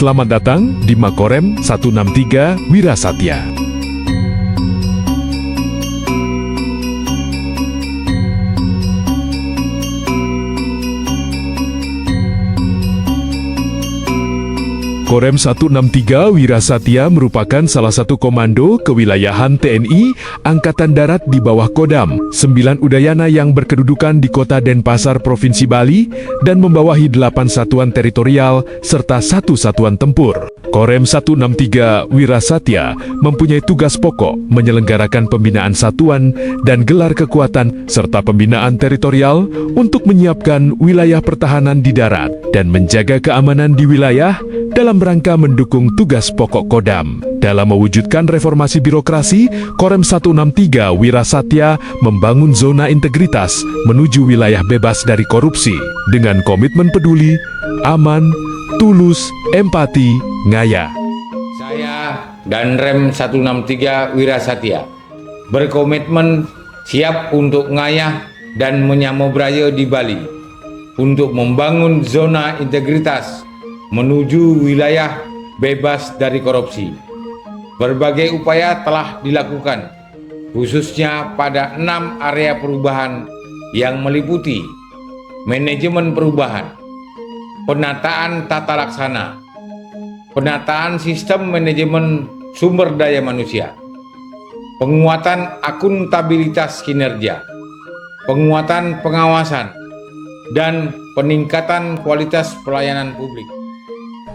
Selamat datang di Makorem 163 Wirasatya. Korem 163 Wirasatya merupakan salah satu komando kewilayahan TNI Angkatan Darat di bawah Kodam 9 Udayana yang berkedudukan di Kota Denpasar, Provinsi Bali dan membawahi 8 satuan teritorial serta 1 satuan tempur. Korem 163 Wirasatya mempunyai tugas pokok menyelenggarakan pembinaan satuan dan gelar kekuatan serta pembinaan teritorial untuk menyiapkan wilayah pertahanan di darat dan menjaga keamanan di wilayah dalam rangka mendukung tugas pokok Kodam. Dalam mewujudkan reformasi birokrasi, Korem 163 Wirasatya membangun zona integritas menuju wilayah bebas dari korupsi dengan komitmen peduli, aman, tulus, empati, ngaya. Saya dan Rem 163 Wirasatya berkomitmen siap untuk ngayah dan menyamobraya di Bali untuk membangun zona integritas menuju wilayah bebas dari korupsi. Berbagai upaya telah dilakukan, khususnya pada 6 area perubahan yang meliputi manajemen perubahan, penataan tata laksana, penataan sistem manajemen sumber daya manusia, penguatan akuntabilitas kinerja, penguatan pengawasan, dan peningkatan kualitas pelayanan publik.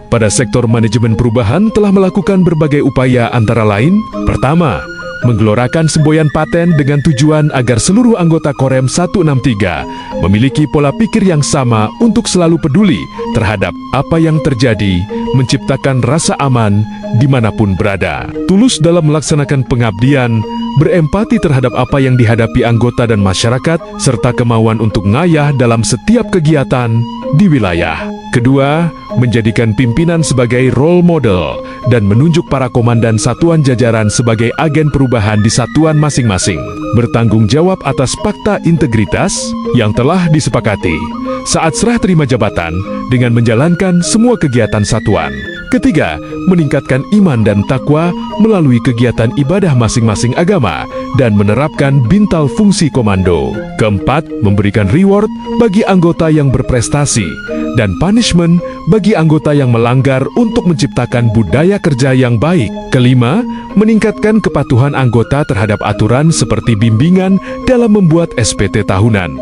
Pada sektor manajemen perubahan telah melakukan berbagai upaya antara lain, pertama, menggelorakan semboyan paten dengan tujuan agar seluruh anggota Korem 163 memiliki pola pikir yang sama untuk selalu peduli terhadap apa yang terjadi, menciptakan rasa aman dimanapun berada. Tulus dalam melaksanakan pengabdian, berempati terhadap apa yang dihadapi anggota dan masyarakat, serta kemauan untuk ngayah dalam setiap kegiatan di wilayah. Kedua, menjadikan pimpinan sebagai role model dan menunjuk para komandan satuan jajaran sebagai agen perubahan di satuan masing-masing. Bertanggung jawab atas fakta integritas yang telah disepakati saat serah terima jabatan dengan menjalankan semua kegiatan satuan. Ketiga, meningkatkan iman dan takwa melalui kegiatan ibadah masing-masing agama dan menerapkan bintal fungsi komando. Keempat, memberikan reward bagi anggota yang berprestasi dan punishment bagi anggota yang melanggar untuk menciptakan budaya kerja yang baik. Kelima, meningkatkan kepatuhan anggota terhadap aturan seperti bimbingan dalam membuat SPT tahunan.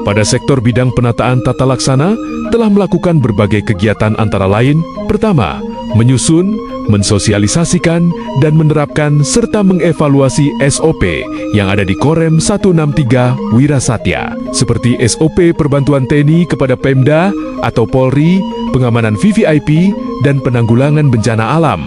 Pada sektor bidang penataan tata laksana, telah melakukan berbagai kegiatan antara lain, pertama, menyusun, mensosialisasikan, dan menerapkan serta mengevaluasi SOP yang ada di Korem 163 Wirasatya, seperti SOP perbantuan TNI kepada Pemda atau Polri, pengamanan VVIP, dan penanggulangan bencana alam.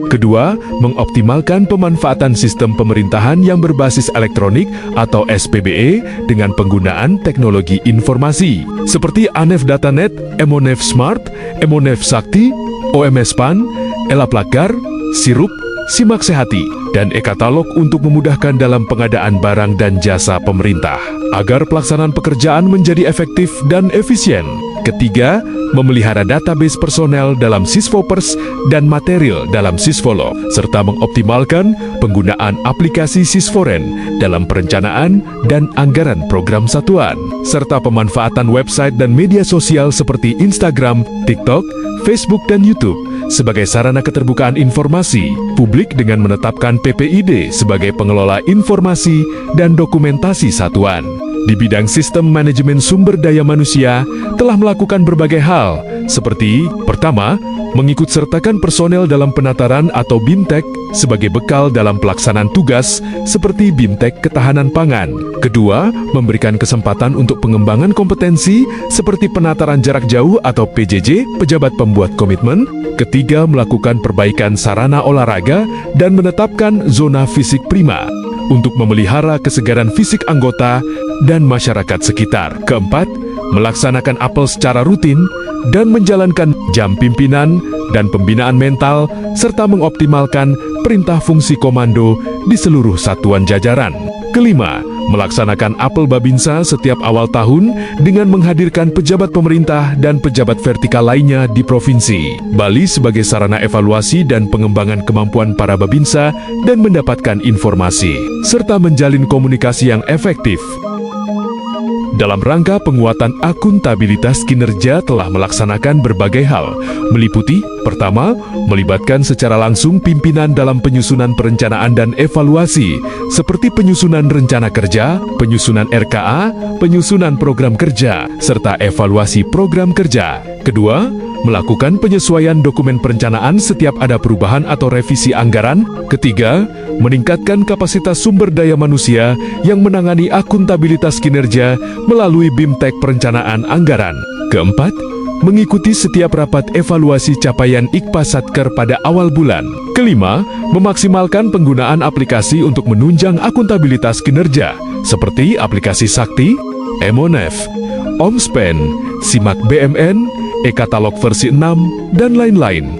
Kedua, mengoptimalkan pemanfaatan sistem pemerintahan yang berbasis elektronik atau SPBE dengan penggunaan teknologi informasi, seperti ANEF Datanet, Emonef Smart, Emonef Sakti, OMS PAN, Elaplakar, Sirup, Simak Sehati, dan e-katalog untuk memudahkan dalam pengadaan barang dan jasa pemerintah, agar pelaksanaan pekerjaan menjadi efektif dan efisien. Ketiga, memelihara database personel dalam Sisvopers dan material dalam Sisvolog, serta mengoptimalkan penggunaan aplikasi Sisforen dalam perencanaan dan anggaran program satuan, serta pemanfaatan website dan media sosial seperti Instagram, TikTok, Facebook, dan YouTube sebagai sarana keterbukaan informasi publik dengan menetapkan PPID sebagai pengelola informasi dan dokumentasi satuan. Di bidang sistem manajemen sumber daya manusia, telah melakukan berbagai hal, seperti, pertama, mengikut sertakan personel dalam penataran atau BIMTEK sebagai bekal dalam pelaksanaan tugas seperti BIMTEK Ketahanan Pangan. Kedua, memberikan kesempatan untuk pengembangan kompetensi seperti penataran jarak jauh atau PJJ, pejabat pembuat komitmen. Ketiga, melakukan perbaikan sarana olahraga dan menetapkan zona fisik prima untuk memelihara kesegaran fisik anggota dan masyarakat sekitar. Keempat, melaksanakan apel secara rutin dan menjalankan jam pimpinan dan pembinaan mental, serta mengoptimalkan perintah fungsi komando di seluruh satuan jajaran. Kelima, melaksanakan apel Babinsa setiap awal tahun dengan menghadirkan pejabat pemerintah dan pejabat vertikal lainnya di provinsi Bali sebagai sarana evaluasi dan pengembangan kemampuan para Babinsa dan mendapatkan informasi, serta menjalin komunikasi yang efektif. Dalam rangka penguatan akuntabilitas kinerja telah melaksanakan berbagai hal, meliputi: pertama, melibatkan secara langsung pimpinan dalam penyusunan perencanaan dan evaluasi, seperti penyusunan rencana kerja, penyusunan RKA, penyusunan program kerja, serta evaluasi program kerja. Kedua, melakukan penyesuaian dokumen perencanaan setiap ada perubahan atau revisi anggaran. Ketiga, meningkatkan kapasitas sumber daya manusia yang menangani akuntabilitas kinerja melalui BIMTEK perencanaan anggaran. Keempat, mengikuti setiap rapat evaluasi capaian IKPA Satker pada awal bulan. Kelima, memaksimalkan penggunaan aplikasi untuk menunjang akuntabilitas kinerja, seperti aplikasi Sakti, Emonef, Omspen, Simak BMN, e-katalog versi 6, dan lain-lain.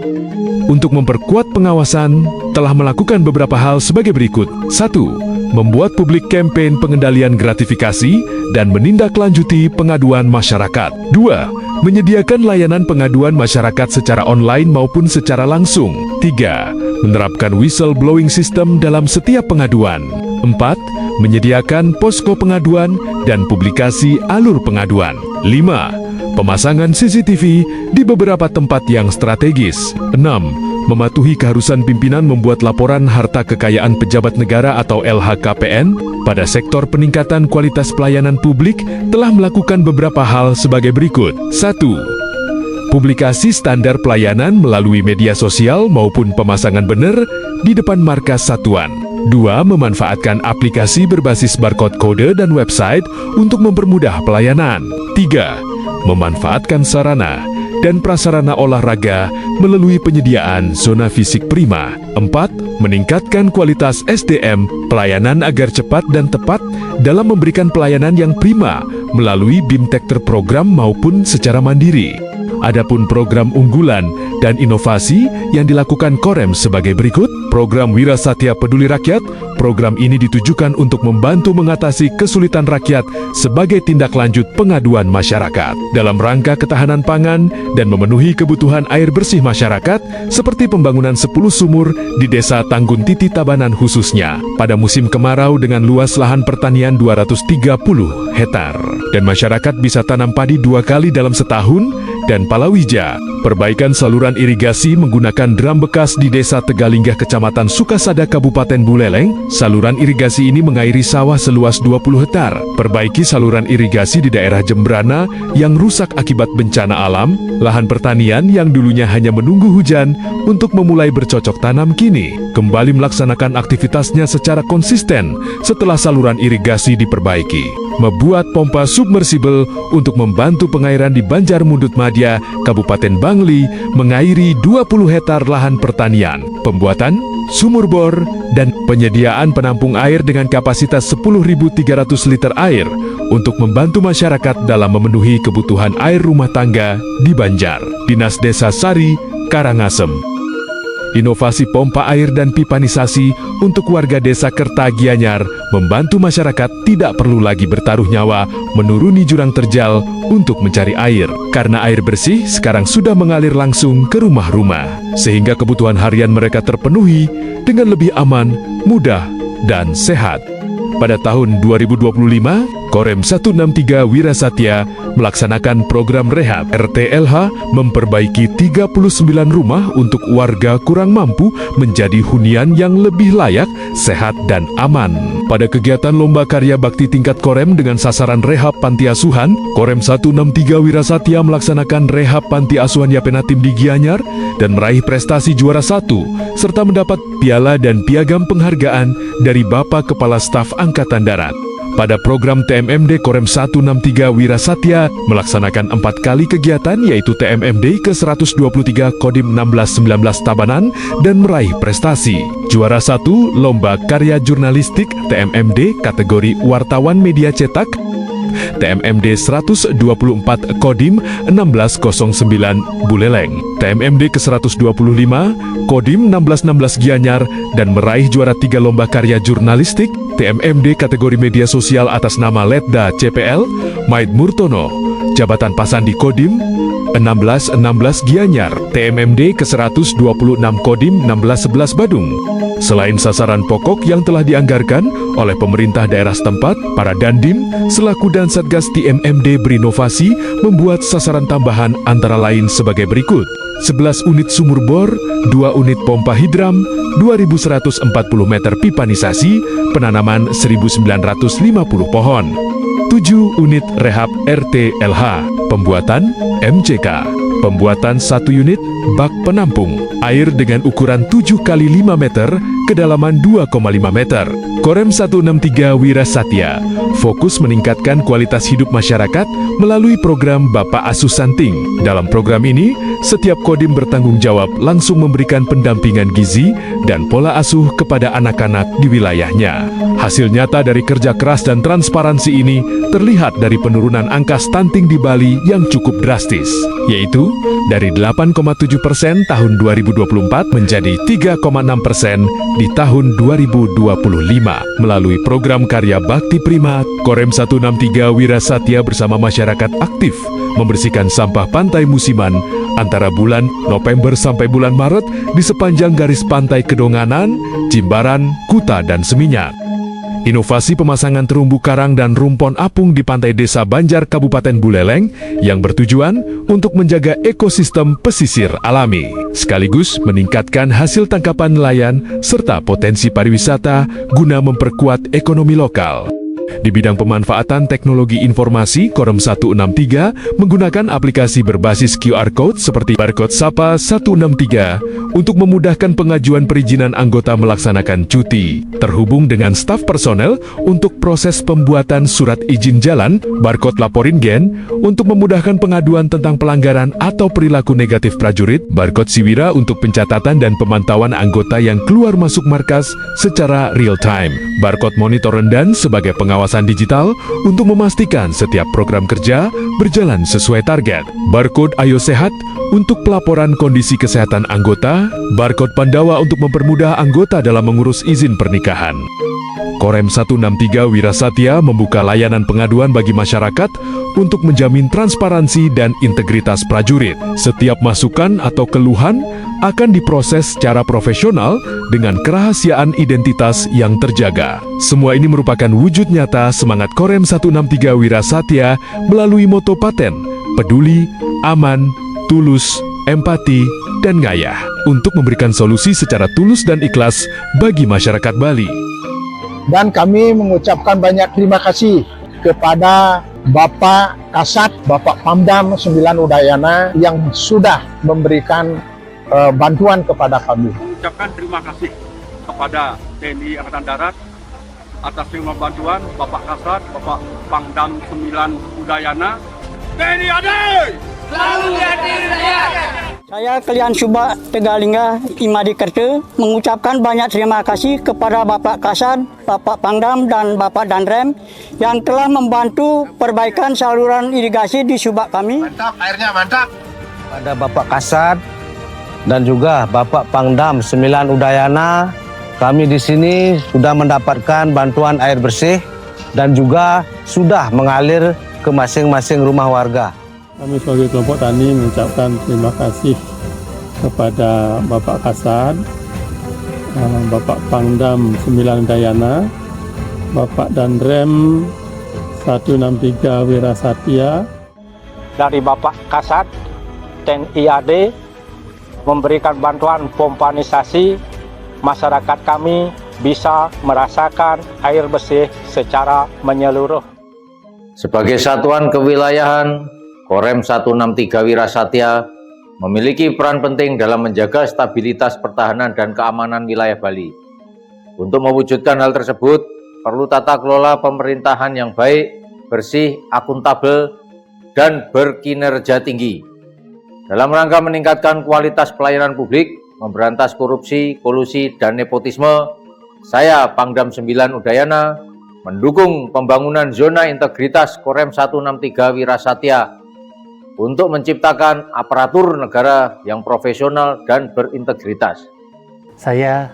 Untuk memperkuat pengawasan, telah melakukan beberapa hal sebagai berikut. 1. Membuat publik campaign pengendalian gratifikasi dan menindaklanjuti pengaduan masyarakat. 2. Menyediakan layanan pengaduan masyarakat secara online maupun secara langsung. 3. Menerapkan whistleblowing system dalam setiap pengaduan. 4. Menyediakan posko pengaduan dan publikasi alur pengaduan. 5. Pemasangan CCTV di beberapa tempat yang strategis. 6. Mematuhi keharusan pimpinan membuat laporan harta kekayaan pejabat negara atau LHKPN. Pada sektor peningkatan kualitas pelayanan publik telah melakukan beberapa hal sebagai berikut. 1. Publikasi standar pelayanan melalui media sosial maupun pemasangan banner di depan markas satuan. 2. Memanfaatkan aplikasi berbasis barcode kode dan website untuk mempermudah pelayanan. 3. Memanfaatkan sarana dan prasarana olahraga melalui penyediaan zona fisik prima. 4. Meningkatkan kualitas SDM pelayanan agar cepat dan tepat dalam memberikan pelayanan yang prima melalui BIMTEK terprogram maupun secara mandiri. Adapun program unggulan dan inovasi yang dilakukan Korem sebagai berikut. Program Wira Satya Peduli Rakyat. Program ini ditujukan untuk membantu mengatasi kesulitan rakyat sebagai tindak lanjut pengaduan masyarakat dalam rangka ketahanan pangan dan memenuhi kebutuhan air bersih masyarakat, seperti pembangunan 10 sumur di Desa Tanggun Titi Tabanan khususnya pada musim kemarau dengan luas lahan pertanian 230 hektar. Dan masyarakat bisa tanam padi 2 kali dalam setahun dan palawija. Perbaikan saluran irigasi menggunakan dram bekas di Desa Tegalinggah Kecamatan Sukasada Kabupaten Buleleng. Saluran irigasi ini mengairi sawah seluas 20 hektar. Perbaiki saluran irigasi di daerah Jembrana yang rusak akibat bencana alam. Lahan pertanian yang dulunya hanya menunggu hujan untuk memulai bercocok tanam kini kembali melaksanakan aktivitasnya secara konsisten setelah saluran irigasi diperbaiki. Membuat pompa submersibel untuk membantu pengairan di Banjar Mundut Madya, Kabupaten Bangli, mengairi 20 hektar lahan pertanian. Pembuatan sumur bor dan penyediaan penampung air dengan kapasitas 10.300 liter air untuk membantu masyarakat dalam memenuhi kebutuhan air rumah tangga di Banjar. Dinas Desa Sari, Karangasem. Inovasi pompa air dan pipanisasi untuk warga desa Kertagianyar membantu masyarakat tidak perlu lagi bertaruh nyawa menuruni jurang terjal untuk mencari air, karena air bersih sekarang sudah mengalir langsung ke rumah-rumah, sehingga kebutuhan harian mereka terpenuhi dengan lebih aman, mudah, dan sehat. Pada tahun 2025, Korem 163 Wira Satya melaksanakan program rehab RTLH memperbaiki 39 rumah untuk warga kurang mampu menjadi hunian yang lebih layak, sehat, dan aman. Pada kegiatan lomba karya bakti tingkat Korem dengan sasaran rehab panti asuhan, Korem 163 Wira Satya melaksanakan rehab panti asuhan Yapenatim di Gianyar dan meraih prestasi juara 1 serta mendapat piala dan piagam penghargaan dari Bapak Kepala Staf Angkatan Darat. Pada program TMMD Korem 163 Wira Satya melaksanakan 4 kali kegiatan, yaitu TMMD ke-123 Kodim 1619 Tabanan dan meraih prestasi. Juara 1 Lomba Karya Jurnalistik TMMD kategori Wartawan Media Cetak, TMMD 124 Kodim 1609 Buleleng, TMMD ke-125 Kodim 1616 Gianyar dan meraih juara 3 lomba karya jurnalistik TMMD kategori media sosial atas nama Letda CPL Maid Murtono, jabatan Pasandi Kodim 1616 Gianyar, TMMD ke-126 Kodim 1611 Badung. Selain sasaran pokok yang telah dianggarkan oleh pemerintah daerah setempat, para Dandim selaku dan Satgas TMMD berinovasi membuat sasaran tambahan antara lain sebagai berikut: 11 unit sumur bor, 2 unit pompa hidram, 2.140 meter pipa nisasi, penanaman 1.950 pohon, 7 unit rehab RT-LH, pembuatan MCK, pembuatan 1 unit bak penampung air dengan ukuran 7 x 5 meter, kedalaman 2,5 meter. Korem 163 Wira Satya fokus meningkatkan kualitas hidup masyarakat melalui program Bapak Asuh Santing. Dalam program ini, setiap kodim bertanggung jawab langsung memberikan pendampingan gizi dan pola asuh kepada anak-anak di wilayahnya. Hasil nyata dari kerja keras dan transparansi ini terlihat dari penurunan angka stunting di Bali yang cukup drastis, yaitu dari 8,7% tahun 2024 menjadi 3,6% di tahun 2025. Melalui program karya Bakti Prima, Korem 163 Wira Satya bersama masyarakat aktif membersihkan sampah pantai musiman antara bulan November sampai bulan Maret di sepanjang garis pantai Kedonganan, Jimbaran, Kuta, dan Seminyak. Inovasi pemasangan terumbu karang dan rumpon apung di pantai Desa Banjar Kabupaten Buleleng yang bertujuan untuk menjaga ekosistem pesisir alami, sekaligus meningkatkan hasil tangkapan nelayan serta potensi pariwisata guna memperkuat ekonomi lokal. Di bidang pemanfaatan teknologi informasi, Korem 163 menggunakan aplikasi berbasis QR Code seperti Barcode Sapa 163 untuk memudahkan pengajuan perizinan anggota melaksanakan cuti, terhubung dengan staf personel untuk proses pembuatan surat izin jalan, Barcode Laporin Gen untuk memudahkan pengaduan tentang pelanggaran atau perilaku negatif prajurit, Barcode Siwira untuk pencatatan dan pemantauan anggota yang keluar masuk markas secara real time, Barcode Monitor Rendan sebagai pengawasan digital untuk memastikan setiap program kerja berjalan sesuai target, Barcode Ayo Sehat untuk pelaporan kondisi kesehatan anggota, Barcode Pandawa untuk mempermudah anggota dalam mengurus izin pernikahan. Korem 163 Wira Satya membuka layanan pengaduan bagi masyarakat untuk menjamin transparansi dan integritas prajurit. Setiap masukan atau keluhan akan diproses secara profesional dengan kerahasiaan identitas yang terjaga. Semua ini merupakan wujud nyata semangat Korem 163 Wira Satya melalui moto paten, peduli, aman, tulus, empati, dan ngayah untuk memberikan solusi secara tulus dan ikhlas bagi masyarakat Bali. Dan kami mengucapkan banyak terima kasih kepada Bapak Kasat, Bapak Pamdam 9 Udayana yang sudah memberikan bantuan kepada kami. Mengucapkan terima kasih kepada TNI Angkatan Darat atas terima bantuan Bapak Kasat, Bapak Pangdam 9 Udayana. TNI AD! Selalu di hati rakyat! Saya Kelian Subak Tegalingga Imadi Kerte mengucapkan banyak terima kasih kepada Bapak Kasat, Bapak Pangdam, dan Bapak Danrem yang telah membantu perbaikan saluran irigasi di Subak kami. Mantap, airnya mantap. Pada Bapak Kasat dan juga Bapak Pangdam 9 Udayana, kami di sini sudah mendapatkan bantuan air bersih dan juga sudah mengalir ke masing-masing rumah warga. Kami sebagai kelompok tani mengucapkan terima kasih kepada Bapak Kasat, Bapak Pangdam 9 Udayana, Bapak Danrem 163 Wira Satya. Dari Bapak Kasat, TNI AD memberikan bantuan pompanisasi, masyarakat kami bisa merasakan air bersih secara menyeluruh. Sebagai satuan kewilayahan, Korem 163 Wira Satya memiliki peran penting dalam menjaga stabilitas pertahanan dan keamanan wilayah Bali. Untuk mewujudkan hal tersebut, perlu tata kelola pemerintahan yang baik, bersih, akuntabel, dan berkinerja tinggi. Dalam rangka meningkatkan kualitas pelayanan publik, memberantas korupsi, kolusi, dan nepotisme, saya Pangdam 9 Udayana mendukung pembangunan zona integritas Korem 163 Wirasatya untuk menciptakan aparatur negara yang profesional dan berintegritas. Saya,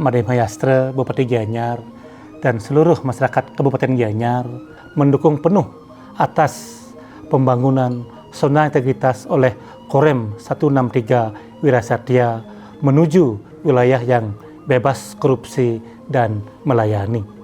Made Mayastra, Bupati Gianyar, dan seluruh masyarakat Kabupaten Gianyar mendukung penuh atas pembangunan zona integritas oleh Korem 163 Wirasatya menuju wilayah yang bebas korupsi dan melayani.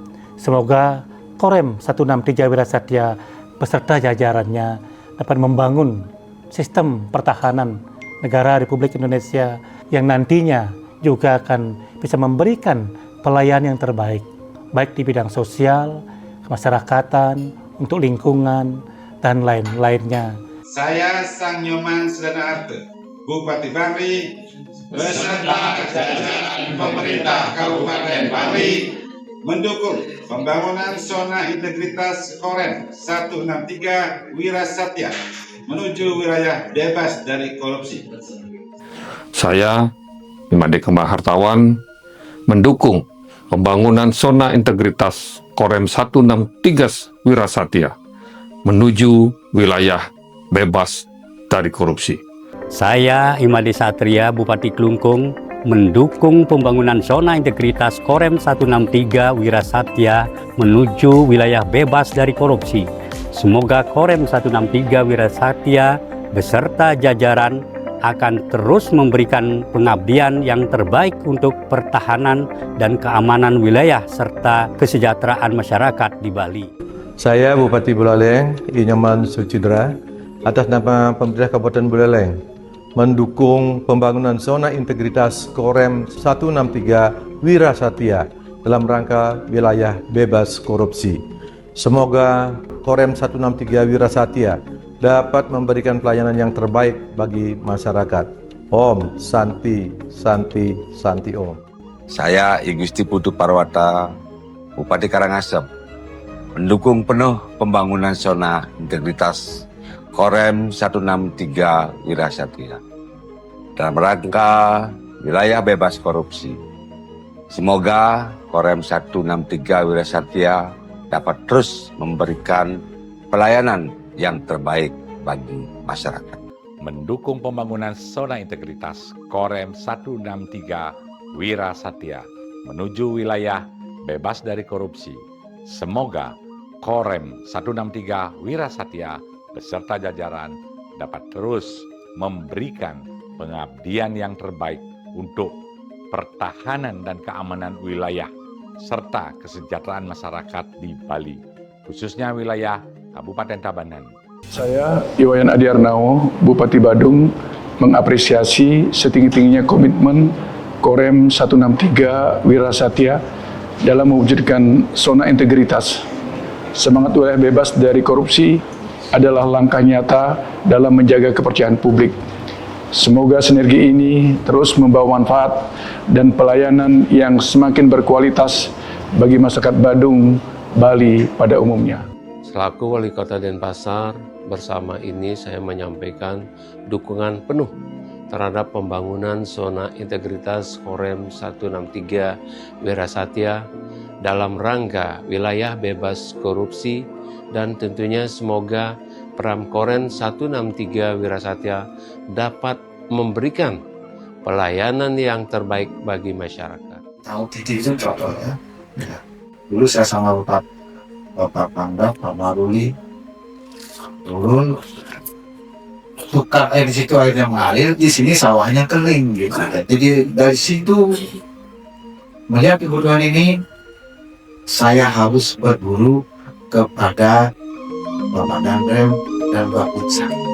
Semoga Korem 163 Wirasatya beserta jajarannya dapat membangun sistem pertahanan negara Republik Indonesia yang nantinya juga akan bisa memberikan pelayanan yang terbaik, baik di bidang sosial, kemasyarakatan, untuk lingkungan, dan lain-lainnya. Saya Sang Nyoman Sedana Arte, Bupati Bali, beserta jajaran pemerintah Kabupaten Bali mendukung pembangunan zona integritas Korem 163 Wirasatya menuju wilayah bebas dari korupsi. Saya, Imade Kembang Hartawan, mendukung pembangunan zona integritas Korem 163 Wirasatya menuju wilayah bebas dari korupsi. Saya, Imade Satria, Bupati Klungkung, mendukung pembangunan zona integritas Korem 163 Wirasatya menuju wilayah bebas dari korupsi. Semoga Korem 163 Wirasatya beserta jajaran akan terus memberikan pengabdian yang terbaik untuk pertahanan dan keamanan wilayah serta kesejahteraan masyarakat di Bali. Saya Bupati Buleleng, Inyoman Sucidra, atas nama pemerintah Kabupaten Buleleng mendukung pembangunan zona integritas Korem 163 Wirasatya dalam rangka wilayah bebas korupsi. Semoga Korem 163 Wirasatya dapat memberikan pelayanan yang terbaik bagi masyarakat. Om Santi Santi Santi Om. Saya I Gusti Putu Parwata, Bupati Karangasem, mendukung penuh pembangunan zona integritas Korem 163 Wirasatya dalam rangka wilayah bebas korupsi. Semoga Korem 163 Wirasatya dapat terus memberikan pelayanan yang terbaik bagi masyarakat. Mendukung pembangunan zona integritas Korem 163 Wirasatya menuju wilayah bebas dari korupsi. Semoga Korem 163 Wirasatya beserta jajaran dapat terus memberikan pengabdian yang terbaik untuk pertahanan dan keamanan wilayah serta kesejahteraan masyarakat di Bali, khususnya wilayah Kabupaten Tabanan. Saya Iwayan Adi Arnao, Bupati Badung, mengapresiasi setinggi-tingginya komitmen Korem 163 Wirasatya dalam mewujudkan zona integritas. Semangat wilayah bebas dari korupsi adalah langkah nyata dalam menjaga kepercayaan publik. Semoga sinergi ini terus membawa manfaat dan pelayanan yang semakin berkualitas bagi masyarakat Badung, Bali pada umumnya. Selaku Wali Kota Denpasar, bersama ini saya menyampaikan dukungan penuh terhadap pembangunan zona integritas Korem 163 Wirasatya dalam rangka wilayah bebas korupsi, dan tentunya semoga Pram Korem 163 Wirasatya dapat memberikan pelayanan yang terbaik bagi masyarakat. Tahu titik itu contohnya. Ya. Dulu saya sama Bapak Pangdam, Pak Maruli, turun tukar air di situ, airnya mengalir, di sini sawahnya kering gitu. Jadi dari situ melihat kebutuhan ini, saya harus berburu kepada Bapak Dandrem dan Bapak Utsang.